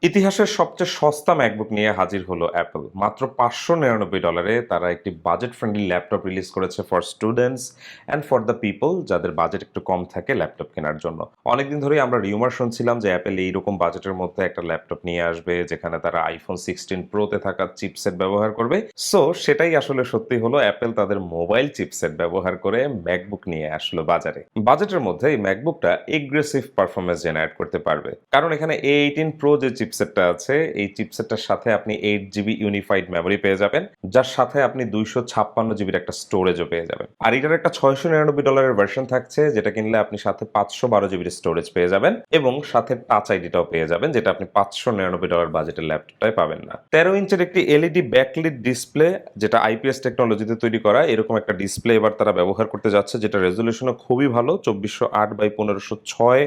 ইতিহাসের সবচেয়ে সস্তা ম্যাকবুক নিয়ে হাজির হলো অ্যাপল। মাত্র $599 তারা একটি বাজেট ফ্রেন্ডলি ল্যাপটপ রিলিজ করেছে for students and for the people যাদের বাজেট একটু কম থাকে ল্যাপটপ কেনার জন্য। অনেকদিন ধরেই আমরা রিউমার শুনছিলাম যে অ্যাপল এইরকম বাজেটের মধ্যে একটা ল্যাপটপ নিয়ে আসবে যেখানে তারা আইফোন 16 প্রোতে থাকা চিপসেট ব্যবহার করবে। সো সেটাই আসলে সত্যি হলো, অ্যাপল তাদের মোবাইল চিপসেট ব্যবহার করে ম্যাকবুক নিয়ে আসলো বাজারে। বাজেটের মধ্যে এই ম্যাকবুকটা এগ্রেসিভ পারফরমেন্স জেনারেট করতে পারবে, কারণ এখানে A18 প্রো যে চিপসেটটা আছে এই চিপসেটটার সাথে আপনি 8 GB ইউনিফাইড মেমোরি পেয়ে যাবেন, যার সাথে আপনি 256 জিবির একটা স্টোরেজও পেয়ে যাবেন। আর এটার একটা $699 ভার্সন থাকছে যেটা কিনলে আপনি সাথে 512 জিবির স্টোরেজ পেয়ে যাবেন এবং সাথে টাচ আইডিটাও পেয়ে যাবেন, যেটা আপনি $599 বাজেটের ল্যাপটপটাই পাবেন না। 13 ইঞ্চের একটি এলইডি ব্যাকলিট ডিসপ্লে, যেটা আইপিএস টেকনোলজিতে তৈরি করা, এরকম একটা ডিসপ্লে এবার তারা ব্যবহার করতে যাচ্ছে, যেটা রেজলিউশনও খুবই ভালো। 2408x1506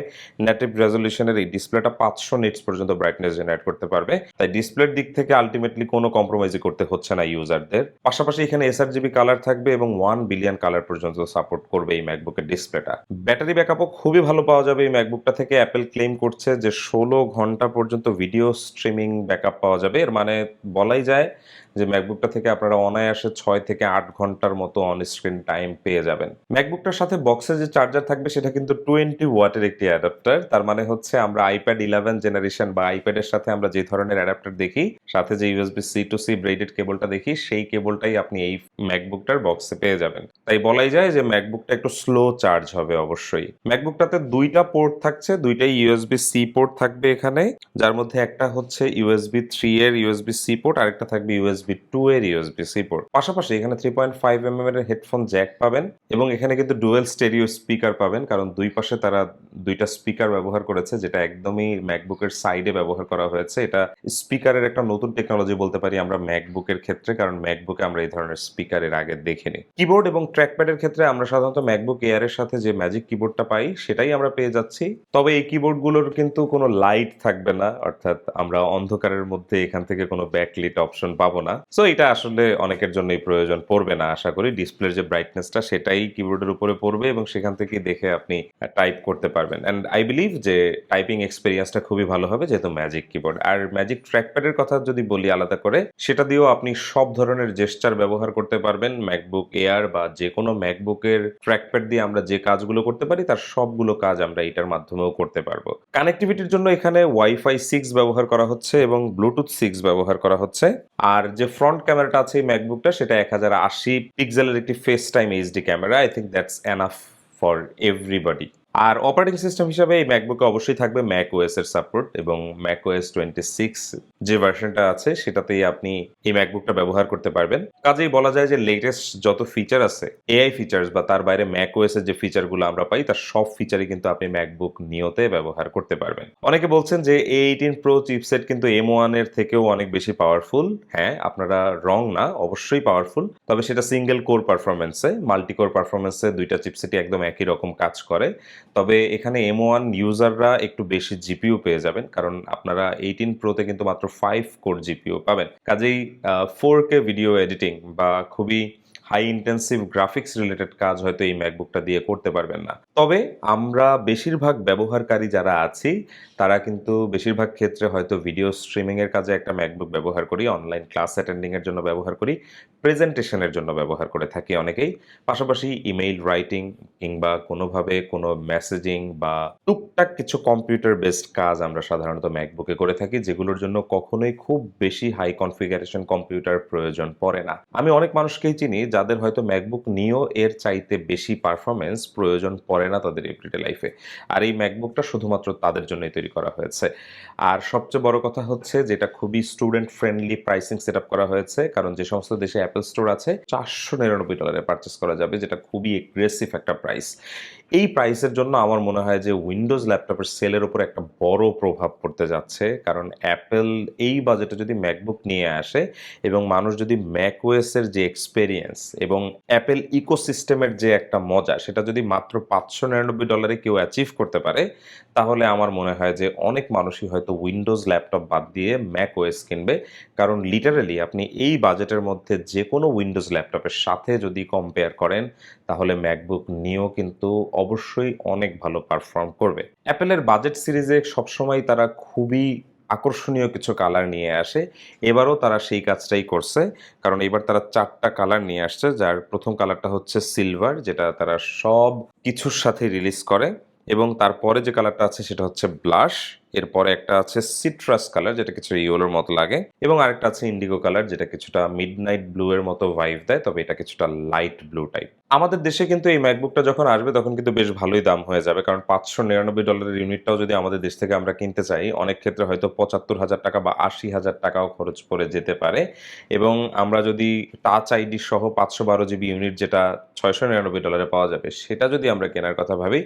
নেটিভ রেজলিউশনের এই ডিসপ্লেটা 500 নিটস পর্যন্ত ব্রাইটনেস জেনারেট করতে পারবে, তাই ডিসপ্লের দিক থেকে আলটিমেটলি কোনো কম্প্রোমাইজই করতে হচ্ছে না ইউজারদের। পাশাপাশি এখানে sRGB কালার থাকবে এবং 1 বিলিয়ন কালার পর্যন্ত সাপোর্ট করবে এই ম্যাকবুকের ডিসপ্লেটা। ব্যাটারি ব্যাকআপও খুবই ভালো পাওয়া যাবে এই ম্যাকবুকটা থেকে। অ্যাপল ক্লেম করছে যে 16 ঘন্টা পর্যন্ত ভিডিও স্ট্রিমিং ব্যাকআপ পাওয়া যাবে। এর মানে বলাই যায় যে ম্যাকবুকটা থেকে আপনারা অনায়াসে 6 থেকে 8 ঘন্টার মতো অন স্ক্রিন টাইম পেয়ে যাবেন। ম্যাকবুকটার সাথে বক্সে যে চার্জার থাকবে সেটা কিন্তু 20 ওয়াটের একটি অ্যাডাপ্টার। তার মানে হচ্ছে আমরা আইপ্যাড 11 জেনারেশন বা আইপ্যাডের সাথে আমরা যে ধরনের অ্যাডাপ্টার দেখি, সাথে যে USB C to C braided কেবলটা দেখি, সেই কেবলটাই আপনি এই ম্যাকবুকটার বক্সে পেয়ে যাবেন। তাই বলাই যায় যে ম্যাকবুকটা একটু স্লো চার্জ হবে অবশ্যই। ম্যাকবুকটাতে দুইটা পোর্ট থাকছে, দুইটাই ইউএসবি সি পোর্ট থাকবে এখানে, যার মধ্যে একটা হচ্ছে ইউএসবি 3 এর ইউএসবি সি পোর্ট, আরেকটা থাকবে ইউএসবি 2 এর ইউএসবি সি পোর্ট। পাশাপাশি এখানে 3.5 এর হেডফোন জ্যাক পাবেন এবং এখানে কিন্তু ডুয়েল স্টেরিও স্পিকার পাবেন, কারণ দুই পাশে তারা দুইটা স্পিকার ব্যবহার করেছে, যেটা একদমই ম্যাকবুকের সাইডে ব্যবহার করা হয়েছে। এটা স্পিকারের একটা নতুন টেকনোলজি বলতে পারি আমরা ম্যাকবুকের ক্ষেত্রে, কারণ ম্যাকবুকে আমরা এই ধরনের স্পিকারের আগে দেখিনি। কিবোর্ড এবং ট্র্যাকপ্যাডের ক্ষেত্রে আমরা সাধারণত ম্যাকবুক এয়ার এর সাথে যে ম্যাজিক কিবোর্ডটা পাই সেটাই আমরা পেয়ে যাচ্ছি। তবে এই কিবোর্ডগুলোর কিন্তু কোনো লাইট থাকবে না, অর্থাৎ আমরা অন্ধকারের মধ্যে এখান থেকে কোনো ব্যাকলিট অপশন পাবো না। সো এটা আসলে অনেকের জন্যই প্রয়োজন পড়বে না আশা করি। ডিসপ্লের যে ব্রাইটনেসটা সেটাই কিবোর্ডের উপরে পড়বে এবং সেখান থেকে দেখে আপনি টাইপ করতে পারবেন। অ্যান্ড আই বিলিভ যে টাইপিং এক্সপেরিয়েন্সটা খুবই ভালো হবে যেহেতু ম্যাজিক কিবোর্ড। আর ম্যাজিক ট্র্যাকপ্যাডের কথা যদি বলি আলাদা করে, সেটা দিয়েও আপনি সব ধরনের জেস্চার ব্যবহার করতে পারবেন। ম্যাকবুক এয়ার বা যে কোনো ম্যাকবুকের ট্র্যাকপ্যাড দিয়ে আমরা যে কাজগুলো করতে পারি তার সবগুলো কাজ আমরা এটার মাধ্যমেও করতে পারবো। কানেক্টিভিটির জন্য এখানে ওয়াইফাই 6 ব্যবহার করা হচ্ছে এবং ব্লুটুথ 6 ব্যবহার করা হচ্ছে। আর যে ফ্রন্ট ক্যামেরাটা আছে এই ম্যাকবুকটা, সেটা 1080 পিক্সেলের একটি face time HD camera. I think that's enough for everybody. আর অপারেটিং সিস্টেম হিসাবে এই ম্যাকবুকে অবশ্যই থাকবে ম্যাক ওএস এর সাপোর্ট এবং ম্যাক ওএস 26 যে ভার্সনটা আছে সেটাতেই আপনি এই ম্যাকবুকটা ব্যবহার করতে পারবেন। কাজেই বলা যায় যে লেটেস্ট যত ফিচার আছে, এআই ফিচার্স বা তার বাইরে ম্যাক ওএস এর যে ফিচারগুলো আমরা পাই তার সব ফিচারই কিন্তু আপনি ম্যাকবুক নিওতে ব্যবহার করতে পারবেন। অনেকে বলছেন যে A18 প্রো চিপসেট কিন্তু M1 এর থেকেও অনেক বেশি পাওয়ারফুল। হ্যাঁ, আপনারা রং না, অবশ্যই পাওয়ারফুল, তবে সেটা সিঙ্গেল কোর পারফরমেন্সে। মাল্টি কোর পারফরমেন্সে দুইটা চিপসেটই একদম একই রকম কাজ করে। তবে এখানে M1 ইউজাররা একটু বেশি জিপিইউ পেয়ে যাবেন, কারণ আপনারা 18 প্রোতে কিন্তু মাত্র 5 কোর জিপিইউ পাবেন। কাজেই 4K ভিডিও এডিটিং বা খুবই হাই ইন্টেন্সিভ গ্রাফিক্স রিলেটেড কাজ হয়তো এই ম্যাকবুকটা দিয়ে করতে পারবেন না। তবে আমরা বেশিরভাগ ব্যবহারকারী যারা আছি তারা কিন্তু বেশিরভাগ ক্ষেত্রে হয়তো ভিডিও স্ট্রিমিং এর কাজে একটা ম্যাকবুক ব্যবহার করি, অনলাইন ক্লাস অ্যাটেন্ডিং এর জন্য ব্যবহার করি, প্রেজেন্টেশনের জন্য ব্যবহার করে থাকি অনেকেই। পাশাপাশি ইমেইল রাইটিং কিংবা কোনোভাবে কোনো মেসেজিং বা টুকটাক কিছু কম্পিউটার বেসড কাজ আমরা সাধারণত ম্যাকবুকে করে থাকি, যেগুলোর জন্য কখনোই খুব বেশি হাই কনফিগারেশন কম্পিউটার প্রয়োজন পড়ে না। আমি অনেক মানুষকেই চিনি যাদের হয়তো ম্যাকবুক নিও এর চাইতে বেশি পারফরমেন্স প্রয়োজন পড়ে না তাদের এভরিডে লাইফে। আর এই ম্যাকবুকটা শুধুমাত্র তাদের জন্যই তৈরি করা হয়েছে। আর সবচেয়ে বড় কথা হচ্ছে যেটা খুবই student friendly pricing set up করা হয়েছে, কারণ যে সমস্ত দেশে অ্যাপল স্টোর আছে $499 পারচেস করা যাবে, যেটা খুবই এগ্রেসিভ একটা প্রাইস। এই প্রাইসের জন্য আমার মনে হয় যে উইন্ডোজ ল্যাপটপের সেলের উপর একটা বড় প্রভাব পড়তে যাচ্ছে, কারণ অ্যাপেল এই বাজেটে যদি ম্যাকবুক নিয়ে আসে এবং মানুষ যদি ম্যাক ওএস এর যে এক্সপেরিয়েন্স এবং অ্যাপেল ইকোসিস্টেমের যে একটা মজা সেটা যদি মাত্র $599 কেউ অ্যাচিভ করতে পারে, তাহলে আমার মনে হয় যে অনেক মানুষই হয়তো উইন্ডোজ ল্যাপটপ বাদ দিয়ে ম্যাক ওএস কিনবে। কারণ লিটারালি আপনি এই বাজেটের মধ্যে যে কোনো উইন্ডোজ ল্যাপটপের সাথে যদি কম্পেয়ার করেন তাহলে ম্যাকবুক নিও কিন্তু অবশ্যই অনেক ভালো পারফর্ম করবে। অ্যাপেলের বাজেট সিরিজে সবসময় তারা খুবই আকর্ষণীয় কিছু কালার নিয়ে আসে। এবারও তারা সেই কাজটাই করছে। কারণ এবার তারা ৪ টা কালার নিয়ে আসছে। যার ১ম কালারটা হচ্ছে সিলভার, যেটা তারা সব কিছুর সাথে রিলিজ করে এবং তারপরে যে কালারটা আছে সেটা হচ্ছে ব্লাশ। এরপরে একটা আছে সিট্রাস কালার, যেটা কিছুটা ইয়েলোর মতো লাগে এবং আরেকটা আছে ইন্ডিগো কালার, যেটা কিছুটা মিডনাইট ব্লু এর মতো ভাইব দেয়, তবে এটা কিছুটা লাইট ব্লু টাইপ। আমাদের দেশে কিন্তু এই ম্যাকবুকটা যখন আসবে তখন কিন্তু বেশ ভালোই দাম হয়ে যাবে, কারণ $৫৯৯ ইউনিটটাও যদি আমাদের দেশ থেকে আমরা কিনতে চাই, অনেক ক্ষেত্রে হয়তো ৳৭৫,০০০ বা ৳৮০,০০০ খরচ পড়ে যেতে পারে। এবং আমরা যদি টাচ আইডি সহ 512 জিবি ইউনিট, যেটা $৬৯৯ পাওয়া যাবে, সেটা যদি আমরা কেনার কথা ভাবি,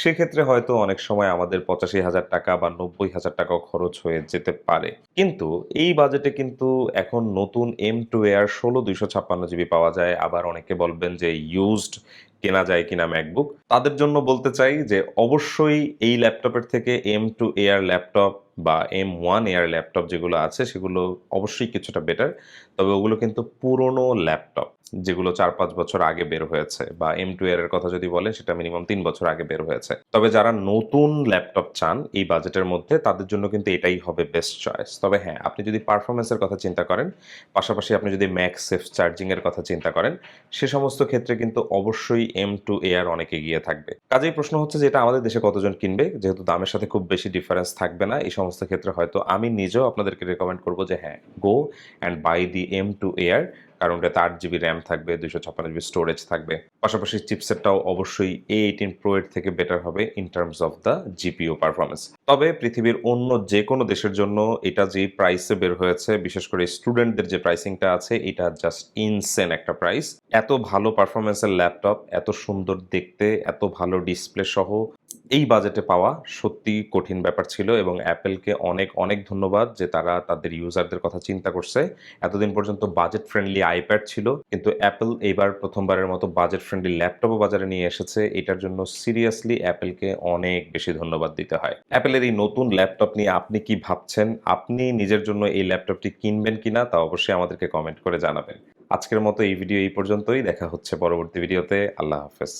সেক্ষেত্রে হয়তো অনেক সময় আমাদের ৳৮৫,০০০ বা ৳৯০,০০০ খরচ হয়ে যেতে পারে। কিন্তু এই বাজেটে কিন্তু এখন নতুন M2 Air ১৬ ২৫৬ জিবি পাওয়া যায়। আবার অনেকে বলবেন যে ইউজড কেনা যায় কিনা ম্যাকবুক। তাদের জন্য বলতে চাই যে অবশ্যই এই ল্যাপটপের থেকে M2 Air ল্যাপটপ বা M1 Air ল্যাপটপ যেগুলো আছে সেগুলো অবশ্যই কিছুটা বেটার। তবে ওগুলো কিন্তু পুরনো ল্যাপটপ, যেগুলো ৪-৫ বছর আগে বের হয়েছে, বা M2 Air এর কথা যদি বলেন সেটা মিনিমাম ৩ বছর আগে বের হয়েছে। তবে যারা নতুন ল্যাপটপ চান এই বাজেটের মধ্যে, তাদের জন্য কিন্তু এটাই হবে বেস্ট চয়েস। তবে হ্যাঁ, আপনি যদি পারফরম্যান্স এর কথা চিন্তা করেন, পাশাপাশি আপনি যদি ম্যাগসেফ চার্জিং এর কথা চিন্তা করেন, সে সমস্ত ক্ষেত্রে কিন্তু অবশ্যই M2 Air অনেক এগিয়ে থাকবে। কাজেই প্রশ্ন হচ্ছে যে এটা আমাদের দেশে কতজন কিনবে? যেহেতু দামের সাথে খুব বেশি ডিফারেন্স থাকবে না, এই সমস্ত ক্ষেত্রে হয়তো আমি নিজেও আপনাদেরকে রিকমেন্ড করব যে হ্যাঁ, go and buy the M2 Air, কারণ এটাতে 8 জিবি র্যাম থাকবে, 256 জিবি স্টোরেজ থাকবে। পাশাপাশি চিপসেটটাও অবশ্যই A18 Pro এর থেকে বেটার হবে in terms of the GPU performance. তবে পৃথিবীর অন্য যে কোনো দেশের জন্য এটা যে প্রাইসে বের হয়েছে, বিশেষ করে স্টুডেন্টদের যে প্রাইসিংটা আছে, এটা জাস্ট ইনসেন একটা প্রাইস। এত ভালো পারফরম্যান্সের ল্যাপটপ, এত সুন্দর দেখতে, এত ভালো ডিসপ্লে সহ এই বাজেটে পাওয়া সত্যিই কঠিন ব্যাপার ছিল এবং অ্যাপেলকে অনেক, অনেক ধন্যবাদ যে তারা তাদের ইউজারদের কথা চিন্তা করছে। এতদিন পর্যন্ত বাজেট ফ্রেন্ডলি আইপ্যাড ছিল, কিন্তু অ্যাপেল এইবার প্রথমবারের মতো বাজেট ফ্রেন্ডলি ল্যাপটপও বাজারে নিয়ে এসেছে। এটার জন্য সিরিয়াসলি অ্যাপেলকে অনেক বেশি ধন্যবাদ দিতে হয়। অ্যাপেলের এই নতুন ল্যাপটপ নিয়ে আপনি কি ভাবছেন? আপনি নিজের জন্য এই ল্যাপটপটি কিনবেন কিনা তা অবশ্যই আমাদেরকে কমেন্ট করে জানাবেন। আজকের মতো এই ভিডিও এই পর্যন্তই। দেখা হচ্ছে পরবর্তী ভিডিওতে। আল্লাহ হাফেজ।